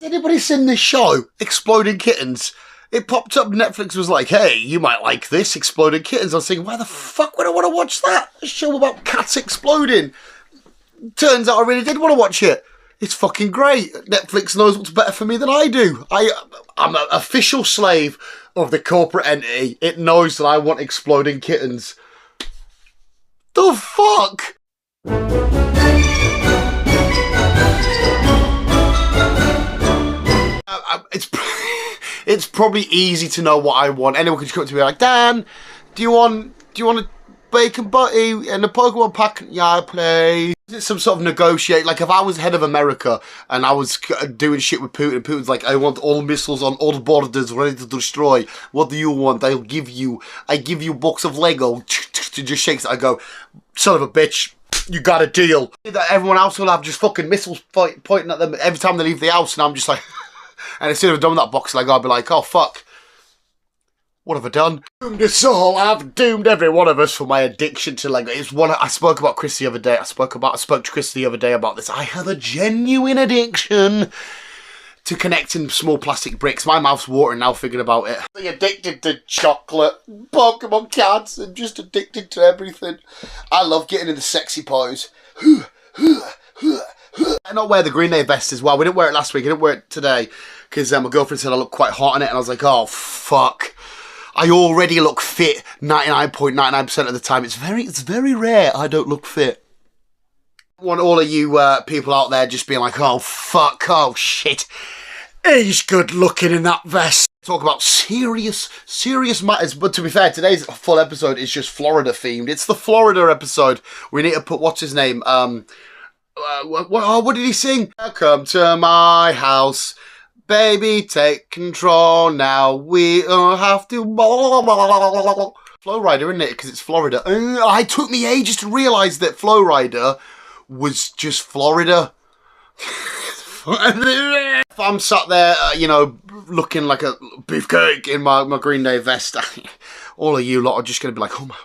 Anybody seen this show, Exploding Kittens? It popped up, Netflix was like, hey, you might like this, Exploding Kittens. I was thinking, why the fuck would I want to watch that? A show about cats exploding. Turns out I really did want to watch it. It's fucking great. Netflix knows what's better for me than I do. I'm an official slave of the corporate entity. It knows that I want Exploding Kittens. The fuck? It's probably easy to know what I want. Anyone can just come up to me like, Dan, do you want a bacon butty and a Pokemon pack? Yeah, please. It's some sort of negotiate. Like if I was head of America and I was doing shit with Putin, and Putin's like, I want all missiles on all borders ready to destroy. What do you want? I give you a box of Lego. Just shakes it. I go, son of a bitch. You got a deal. That everyone else will have just fucking missiles pointing at them every time they leave the house, and I'm just like, and as soon as I've done that box Lego, I'll be like, oh fuck, what have I done? Doomed us all. I've doomed every one of us for my addiction to Lego. It's one I spoke about Chris the other day. I spoke to Chris the other day about this. I have a genuine addiction to connecting small plastic bricks. My mouth's watering now thinking about it. I'm addicted to chocolate, Pokemon cards, and just addicted to everything. I love getting in the sexy pose. I not wear the Green Day vest as well. We didn't wear it last week. I didn't wear it today because my girlfriend said I look quite hot in it, and I was like, oh fuck. I already look fit 99.99% of the time. It's very rare I don't look fit. I want all of you people out there just being like, oh fuck, oh shit, he's good looking in that vest. Talk about serious matters. But to be fair, today's full episode is just Florida themed. It's the Florida episode. We need to put, what's his name? What did he sing? Come to my house, baby, take control now. We have to. Flow Rider, isn't it? Because it's Florida. It took me ages to realise that Flow Rider was just Florida. If I'm sat there, looking like a beefcake in my Green Day vest, all of you lot are just going to be like, oh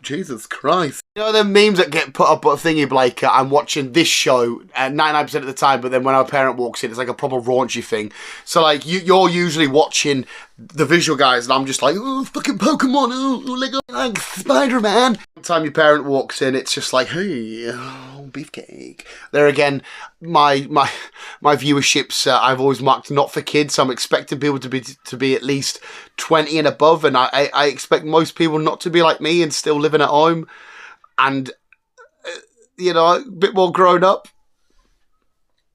Jesus Christ. You know the memes that get put up on a thingy like, I'm watching this show 99% of the time, but then when our parent walks in, it's like a proper raunchy thing. So like, you're usually watching the visual guys, and I'm just like, oh, fucking Pokemon, oh, Lego, like Spider-Man. By the time your parent walks in, it's just like, hey, oh, beefcake. There again, my viewerships, I've always marked not for kids, so I'm expecting people to be at least 20 and above, and I expect most people not to be like me and still living at home, and a bit more grown up.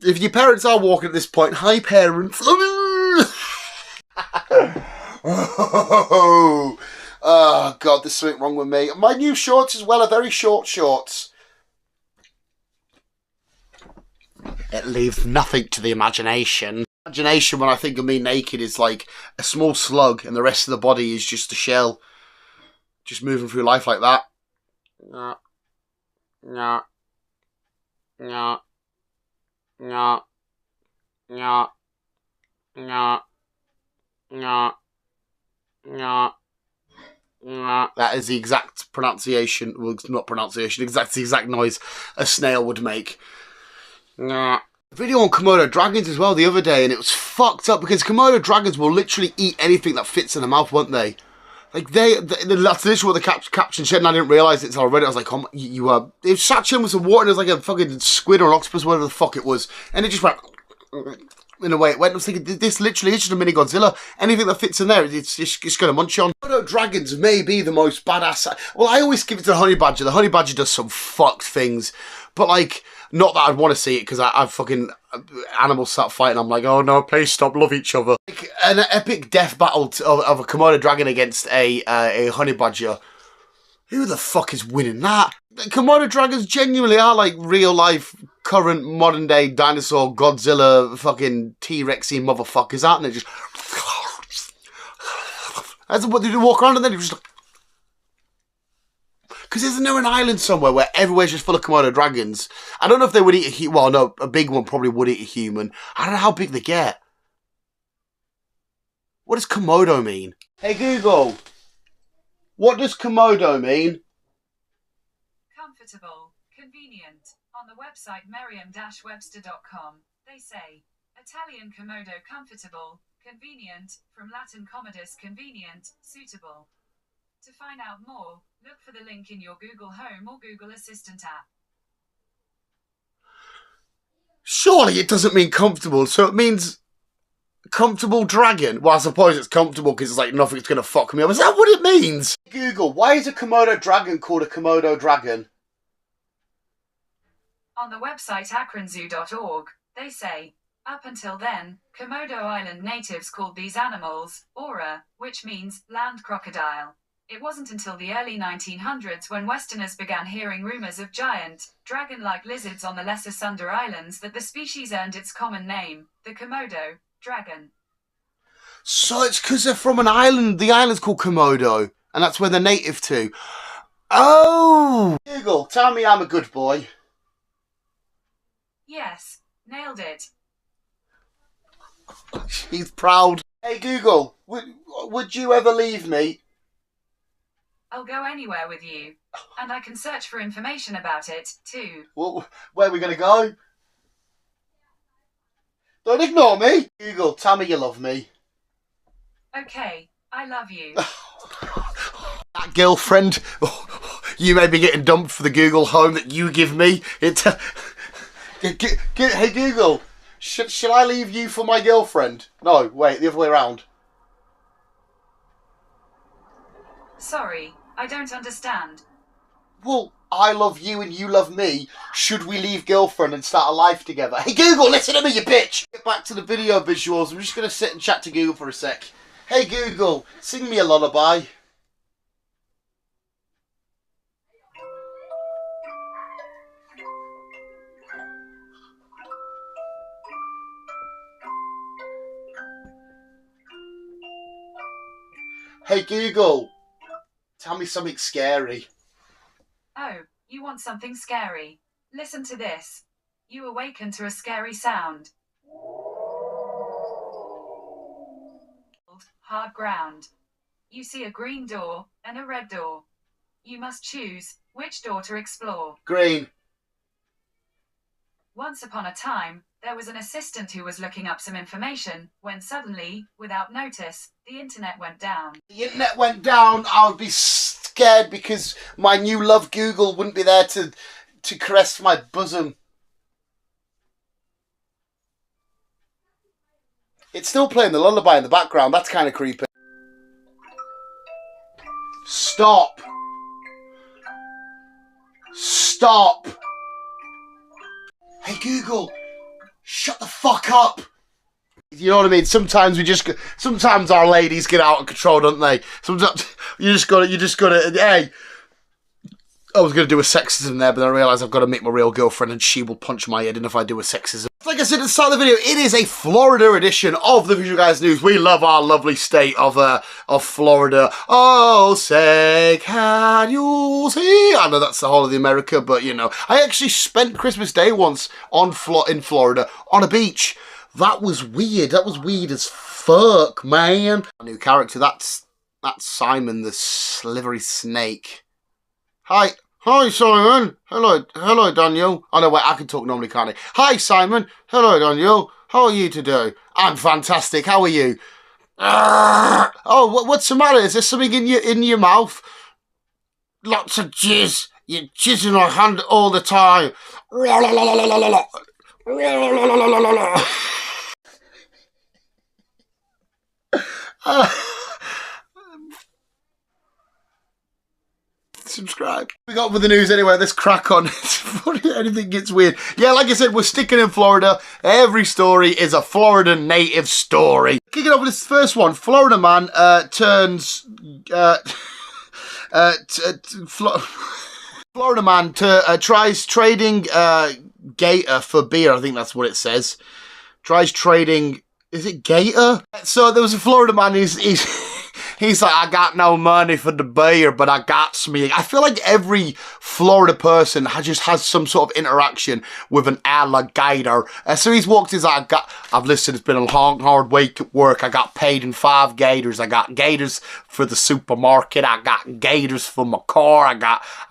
If your parents are walking at this point, hi parents. Oh god, there's something wrong with me. My new shorts as well are very short shorts. It leaves nothing to the imagination. Imagination when I think of me naked is like a small slug and the rest of the body is just a shell. Just moving through life like that. That is the exact pronunciation, well, not pronunciation, the exact noise a snail would make. Video on Komodo dragons as well the other day, and it was fucked up because Komodo dragons will literally eat anything that fits in the mouth, won't they? Like that's literally what the caption said, and I didn't realise it until I read it. I was like, oh, it was saturated with some water, and it was like a fucking squid or an octopus, whatever the fuck it was, and it just went in the way it went. I was thinking, this literally is just a mini Godzilla. Anything that fits in there, it's going to munch on. Komodo dragons may be the most badass. Well, I always give it to the honey badger. The honey badger does some fucked things, but like, not that I'd want to see it because I've fucking animals start fighting. I'm like, oh no, please stop, love each other. Like an epic death battle of a Komodo dragon against a honey badger. Who the fuck is winning that? Komodo dragons genuinely are like real life, current, modern day dinosaur, Godzilla, fucking T-Rexy motherfuckers, aren't they? Just that's what they do, walk around and then you just. Because isn't there an island somewhere where everywhere's just full of Komodo dragons? I don't know if they would eat a human. Well, no, a big one probably would eat a human. I don't know how big they get. What does Komodo mean? Hey Google, what does Komodo mean? Comfortable, convenient. On the website merriam-webster.com, they say, a Italian Komodo, comfortable, convenient, from Latin commodus, convenient, suitable. To find out more, look for the link in your Google Home or Google Assistant app. Surely it doesn't mean comfortable, so it means comfortable dragon. Well, I suppose it's comfortable because it's like nothing's going to fuck me up. Is that what it means? Google, why is a Komodo dragon called a Komodo dragon? On the website akronzoo.org, they say, up until then, Komodo Island natives called these animals ora, which means land crocodile. It wasn't until the early 1900s when Westerners began hearing rumors of giant, dragon-like lizards on the Lesser Sunda Islands that the species earned its common name, the Komodo dragon. So it's because they're from an island. The island's called Komodo, and that's where they're native to. Oh! Google, tell me I'm a good boy. Yes, nailed it. She's proud. Hey Google, would you ever leave me? I'll go anywhere with you. And I can search for information about it, too. Well, where are we going to go? Don't ignore me. Google, tell me you love me. Okay, I love you. That girlfriend, you may be getting dumped for the Google Home that you give me. Hey Google, should I leave you for my girlfriend? No, wait, the other way around. Sorry, I don't understand. Well, I love you and you love me. Should we leave girlfriend and start a life together? Hey Google, listen to me, you bitch! Get back to the video visuals. I'm just going to sit and chat to Google for a sec. Hey Google, sing me a lullaby. Hey Google, tell me something scary. Oh, you want something scary? Listen to this. You awaken to a scary sound. Hard ground. You see a green door and a red door. You must choose which door to explore. Green. Once upon a time, there was an assistant who was looking up some information when suddenly, without notice, the internet went down. The internet went down. I would be scared because my new love Google wouldn't be there to caress my bosom. It's still playing the lullaby in the background. That's kind of creepy. Stop. Stop. Hey Google, shut the fuck up. You know what I mean? Sometimes sometimes our ladies get out of control, don't they? Sometimes you just gotta, hey. I was going to do a sexism there, but then I realised I've got to meet my real girlfriend and she will punch my head in if I do a sexism. Like I said at the start of the video, it is a Florida edition of the Visual Guys News. We love our lovely state of Florida. Oh, say can you see? I know that's the whole of the America, but you know. I actually spent Christmas Day once in Florida on a beach. That was weird. That was weird as fuck, man. A new character, that's Simon the Slivery Snake. Hi, Simon. Hello, Daniel. Oh no, wait, I can talk normally, can't I? Hi, Simon. Hello, Daniel. How are you today? I'm fantastic. How are you? Oh, what's the matter? Is there something in your mouth? Lots of jizz. You're jizzing on hand all the time. Subscribe. We got with the news anyway. Let's crack on. It's funny, anything gets weird. Yeah, like I said, we're sticking in Florida. Every story is a Florida native story. Kicking off with this first one. Florida man Florida man tries trading gator for beer. I think that's what it says. Tries trading. Is it gator? So there was a Florida man. He's like, I got no money for the beer, but I got me. I feel like every Florida person just has some sort of interaction with an alligator. So he's walked, he's like, I've listened, it's been a long, hard week at work. I got paid in 5 gators. I got gators for the supermarket. I got gators for my car. I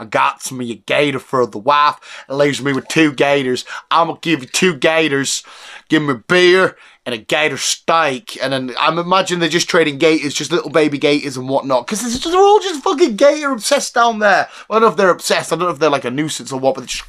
got me a gator for the wife. It leaves me with 2 gators. I'm going to give you 2 gators. Give me beer and a gator steak. And then I'm imagining they're just trading gators, just little baby gators and whatnot. Because they're all just fucking gator obsessed down there. I don't know if they're obsessed. I don't know if they're like a nuisance or what, but they're just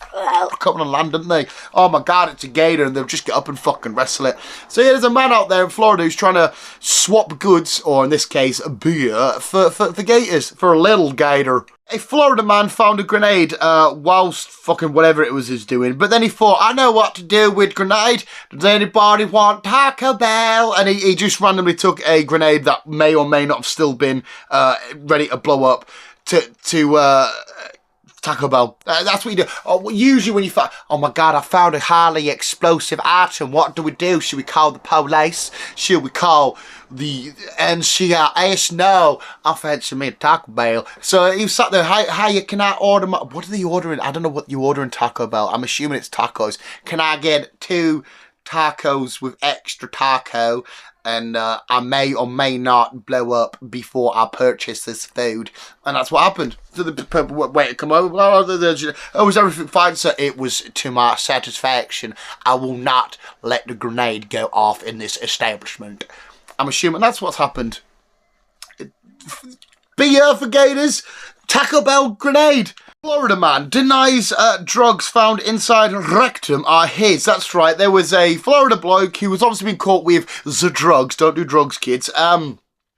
coming on land, don't they? Oh my God, it's a gator. And they'll just get up and fucking wrestle it. So yeah, there's a man out there in Florida who's trying to swap goods, or in this case, beer, for gators, for a little gator. A Florida man found a grenade whilst fucking whatever it was he was doing. But then he thought, I know what to do with grenade. Does anybody want Taco Bell? And he just randomly took a grenade that may or may not have still been ready to blow up to Taco Bell. That's what you do. Usually when you find, oh my God, I found a highly explosive item. What do we do? Should we call the police? Should we call the NCIS? No, I fancy me a Taco Bell. So he sat there, hi, can I order what are they ordering? I don't know what you order in Taco Bell. I'm assuming it's tacos. Can I get 2 tacos with extra taco? And I may or may not blow up before I purchase this food. And that's what happened. So the people wait to come over. Oh, was everything fine? So it was to my satisfaction. I will not let the grenade go off in this establishment. I'm assuming that's what's happened. Beer for gators. Taco Bell grenade. Florida man denies drugs found inside rectum are his. That's right, there was a Florida bloke who was obviously been caught with the drugs. Don't do drugs, kids. And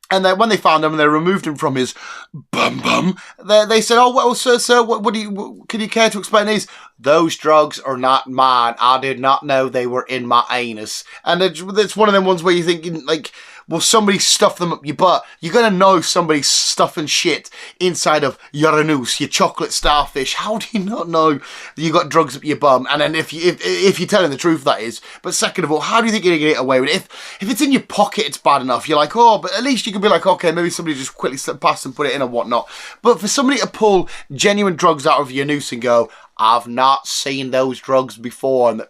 then when they found him and they removed him from his bum, they said, oh, well, sir, what do you, can you care to explain these? Those drugs are not mine. I did not know they were in my anus. And it's one of them ones where you're thinking, like, well, somebody stuffed them up your butt. You're going to know somebody's stuffing shit inside of your anus, your chocolate starfish. How do you not know that you got drugs up your bum? And then if you're telling the truth, that is. But second of all, how do you think you're going to get away with it? If it's in your pocket, it's bad enough. You're like, oh, but at least you can be like, okay, maybe somebody just quickly slipped past and put it in or whatnot. But for somebody to pull genuine drugs out of your anus and go, I've not seen those drugs before, and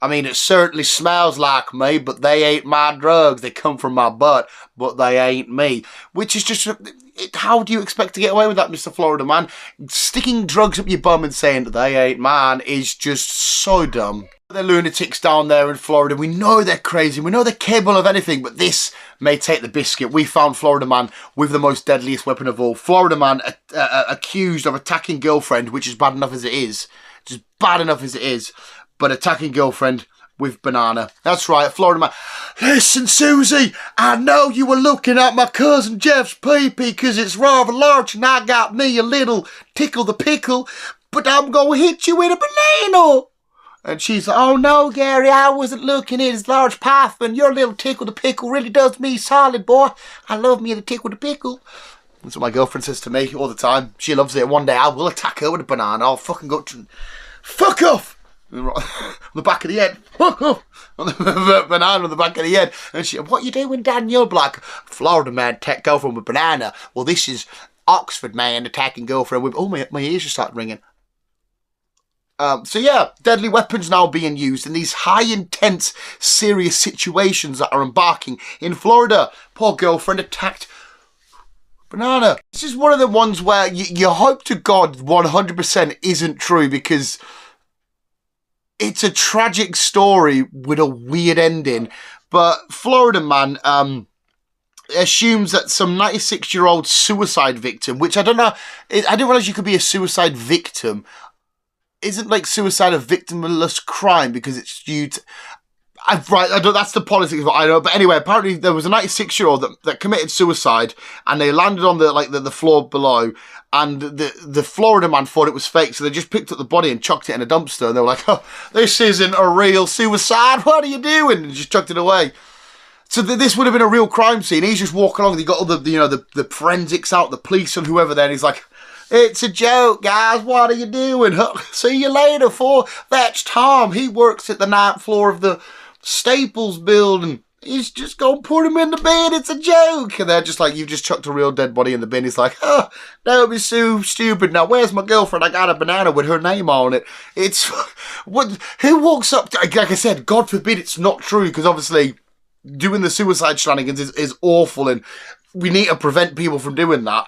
I mean, it certainly smells like me, but they ain't my drugs. They come from my butt, but they ain't me. Which is just, how do you expect to get away with that, Mr. Florida man? Sticking drugs up your bum and saying they ain't mine is just so dumb. They're lunatics down there in Florida. We know they're crazy. We know they're capable of anything, but this may take the biscuit. We found Florida man with the most deadliest weapon of all. Florida man accused of attacking girlfriend, which is bad enough as it is. Just bad enough as it is. But attacking girlfriend with banana. That's right, Florida man. Listen, Susie, I know you were looking at my cousin Jeff's pee-pee because it's rather large and I got me a little tickle the pickle, but I'm going to hit you with a banana. And she's like, oh no, Gary, I wasn't looking at his large python. Your little tickle the pickle really does me solid, boy. I love me the tickle the pickle. That's what my girlfriend says to me all the time. She loves it. One day I will attack her with a banana. I'll fucking go to... Fuck off! On the back of the head. Fuck off! On the banana on the back of the head. And she, what you doing, Daniel? Black, Florida man attack girlfriend with banana. Well, this is Oxford man attacking girlfriend with... Oh, my ears just started ringing. So yeah, deadly weapons now being used in these high intense, serious situations that are embarking in Florida. Poor girlfriend attacked banana. This is one of the ones where you hope to God 100% isn't true, because it's a tragic story with a weird ending. But Florida man assumes that some 96-year-old suicide victim, which I don't know, I didn't realize you could be a suicide victim. Isn't like suicide a victimless crime because it's due to... that's the politics of it, I know. But anyway, apparently there was a 96-year-old that committed suicide, and they landed on the floor below, and the Florida man thought it was fake, so they just picked up the body and chucked it in a dumpster, and they were like, oh, this isn't a real suicide, what are you doing? And just chucked it away. So this would have been a real crime scene. He's just walking along, he got all the forensics out, the police and whoever there, and he's like, it's a joke, guys. What are you doing? See you later, fool. That's Tom. He works at the 9th floor of the Staples building. He's just going to put him in the bin. It's a joke. And they're just like, you've just chucked a real dead body in the bin. He's like, oh, don't be so stupid. Now, where's my girlfriend? I got a banana with her name on it. It's... Who walks up... Like I said, God forbid it's not true, because obviously doing the suicide shenanigans is awful, and we need to prevent people from doing that.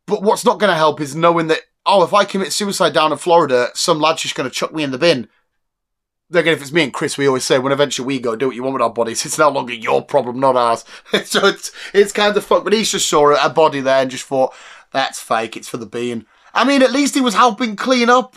But what's not going to help is knowing that, oh, if I commit suicide down in Florida, some lad's just going to chuck me in the bin. again, if it's me and Chris, we always say, when eventually we go do what you want with our bodies, it's no longer your problem, not ours. So it's kind of fucked. But he just saw a body there and just thought, that's fake, it's for the being. I mean, at least he was helping clean up,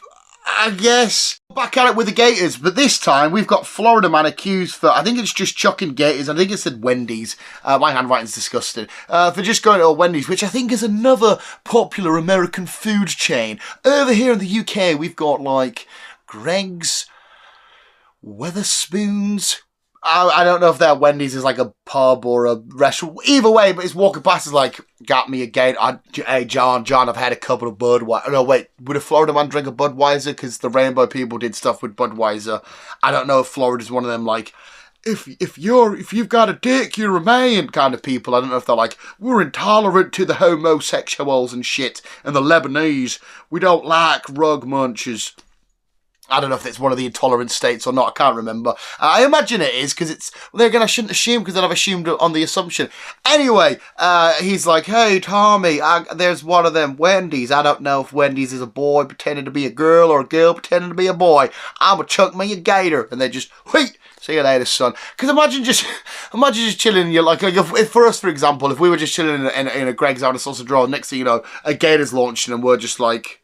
I guess. Back at it with the Gators, but this time we've got Florida man accused for, I think it's just chucking Gators, I think it said Wendy's, my handwriting's disgusting, for just going to a Wendy's, which I think is another popular American food chain. Over here in the UK, we've got like Greg's, Weatherspoons. I don't know if that Wendy's is like a pub or a restaurant. Either way, but it's walking past is like, got me a Gator. Hey, John, I've had a couple of Budweiser. No, wait, would a Florida man drink a Budweiser? Because the Rainbow people did stuff with Budweiser. I don't know if Florida's one of them, like, if you've got a dick, you're a man kind of people. I don't know if they're like, we're intolerant to the homosexuals and shit. And the Lebanese, we don't like rug munchers. I don't know if it's one of the intolerant states or not. I can't remember. I imagine it is, because it's... Well, again, I shouldn't assume, because then I've assumed on the assumption. Anyway, he's like, hey, Tommy, there's one of them Wendy's. I don't know if Wendy's is a boy pretending to be a girl or a girl pretending to be a boy. I'm gonna chuck me a gator. And they just, wait, see you later, son. Because imagine just chilling. You're like if for us, for example, if we were just chilling in a Greg's having a sausage roll, next thing you know, a gator's launching and we're just like...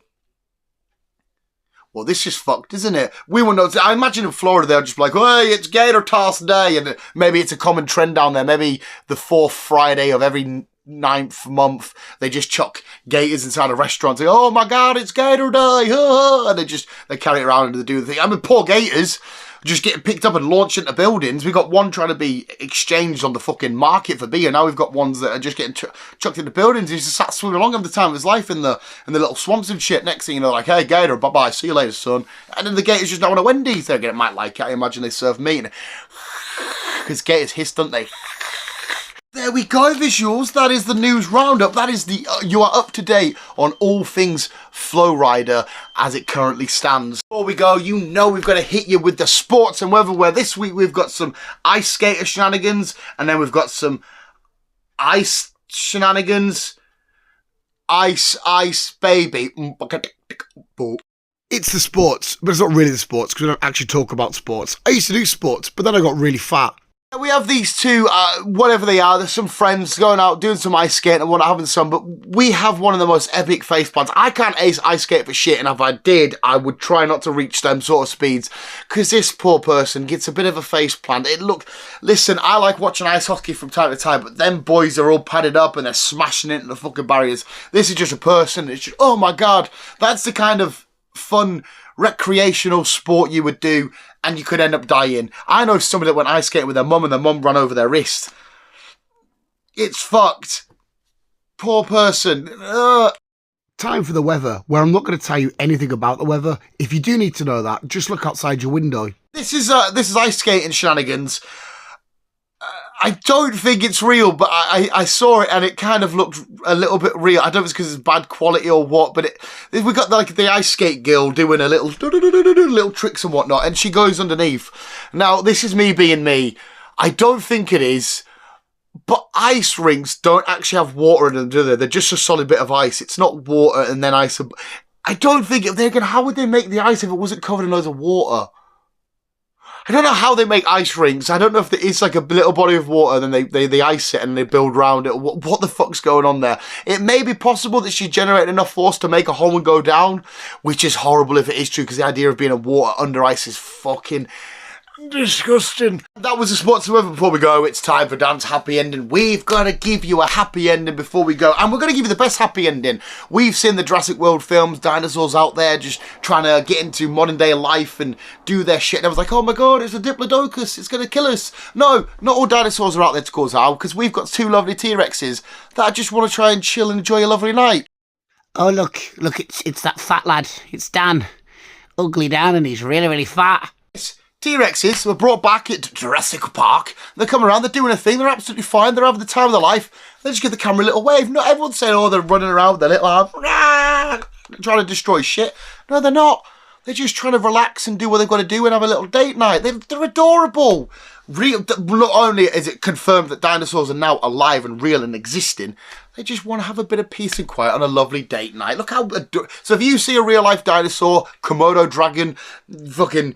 Well, this is fucked, isn't it? We wouldn't know. I imagine in Florida, they'll just be like, hey, it's Gator Toss Day. And maybe it's a common trend down there. Maybe the 4th Friday of every 9th month, they just chuck gators inside a restaurant. Say, oh my God, it's Gator Day. And they carry it around and they do the thing. I mean, poor gators just getting picked up and launched into buildings. We've got one trying to be exchanged on the fucking market for beer. Now we've got ones that are just getting chucked into buildings. He's just sat swimming along at the time of his life in the little swamps and shit. Next thing you know, like, hey, Gator, bye-bye, see you later, son. And then the Gator's just now on a Wendy's. They might like it. I imagine they serve meat. Because Gators hiss, don't they? There we go, visuals. That is the news roundup. That is you are up to date on all things Flow Rider as it currently stands. Before we go, you know we've got to hit you with the sports and weather, where this week we've got some ice skater shenanigans, and then we've got some ice shenanigans. Ice, baby. It's the sports, but it's not really the sports, because we don't actually talk about sports. I used to do sports, but then I got really fat. We have these two, whatever they are, there's some friends going out doing some ice skating and whatnot, having some, but we have one of the most epic face plants. I can't ice skate for shit, and if I did, I would try not to reach them sort of speeds, because this poor person gets a bit of a face plant. Listen, I like watching ice hockey from time to time, but them boys are all padded up and they're smashing into the fucking barriers. This is just a person, it's just, oh my God, that's the kind of fun, recreational sport you would do, and you could end up dying. I know somebody that went ice skating with their mum and their mum ran over their wrist. It's fucked. Poor person. Time for the weather, where I'm not going to tell you anything about the weather. If you do need to know that, just look outside your window. This is ice skating shenanigans. I don't think it's real, but I saw it and it kind of looked a little bit real. I don't know if it's because it's bad quality or what, but we got like the ice skate girl doing a little tricks and whatnot, and she goes underneath. Now, this is me being me. I don't think it is, but ice rinks don't actually have water in them, do they? They're just a solid bit of ice. It's not water and then ice. I don't think how would they make the ice if it wasn't covered in loads of water? I don't know how they make ice rinks. I don't know if it's like a little body of water, then they ice it and they build around it. What the fuck's going on there? It may be possible that she generated enough force to make a hole and go down, which is horrible if it is true, because the idea of being a water under ice is fucking disgusting. That was the sports and weather. Before we go, it's time for Dan's happy ending. We've got to give you a happy ending before we go, and we're going to give you the best happy ending. We've seen the Jurassic World films, dinosaurs out there just trying to get into modern day life and do their shit, and I was like, oh my God, it's a Diplodocus, it's going to kill us. No, not all dinosaurs are out there to cause harm, because we've got two lovely T-Rexes that just want to try and chill and enjoy a lovely night. Oh look, it's that fat lad. It's Dan. Ugly Dan, and he's really, really fat. T-Rexes were brought back at Jurassic Park. They're coming around, they're doing a thing, they're absolutely fine, they're having the time of their life. They just give the camera a little wave. Not everyone's saying, oh, they're running around with their little arm, trying to destroy shit. No, they're not. They're just trying to relax and do what they've got to do and have a little date night. They're adorable. real. Not only is it confirmed that dinosaurs are now alive and real and existing, they just want to have a bit of peace and quiet on a lovely date night. Look how... So if you see a real-life dinosaur, Komodo dragon, fucking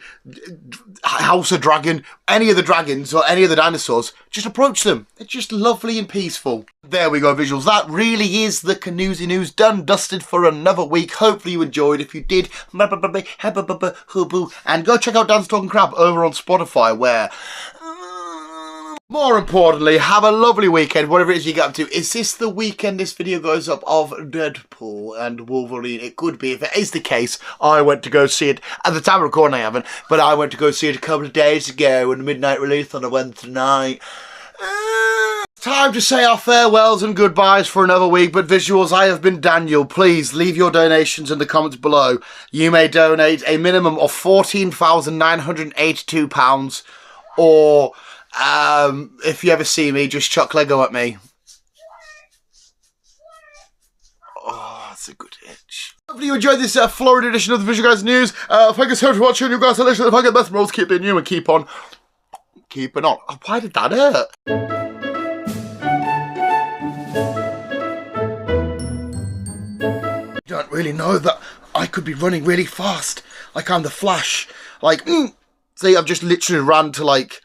House of Dragon, any of the dragons or any of the dinosaurs, just approach them. They're just lovely and peaceful. There we go, visuals. That really is the Canoosy News done, dusted for another week. Hopefully you enjoyed. If you did, and go check out Dan's Talking Crab over on Spotify, where... More importantly, have a lovely weekend, whatever it is you get up to. Is this the weekend this video goes up of Deadpool and Wolverine? It could be. If it is the case, I went to go see it. At the time of recording, I haven't, but I went to go see it a couple of days ago when the midnight release on a Wednesday night. Time to say our farewells and goodbyes for another week, but visuals, I have been Daniel. Please leave your donations in the comments below. You may donate a minimum of £14,982, or... if you ever see me, just chuck Lego at me. Oh, that's a good itch. Hopefully you enjoyed this Florida edition of the Visual Guys News. Thank you so much for watching. You guys are listening. If I get the best roles, keep being you and keep on keeping on. Oh, why did that hurt? You don't really know that I could be running really fast. Like I'm the Flash. Like, see, I've just literally ran to like...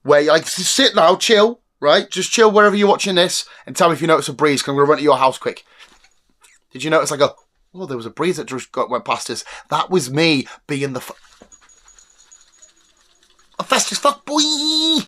where you like, sit now, chill, right? Just chill wherever you're watching this and tell me if you notice a breeze, because I'm going to run to your house quick. Did you notice oh, there was a breeze that just went past us. That was me being the... a fast as fuck boy!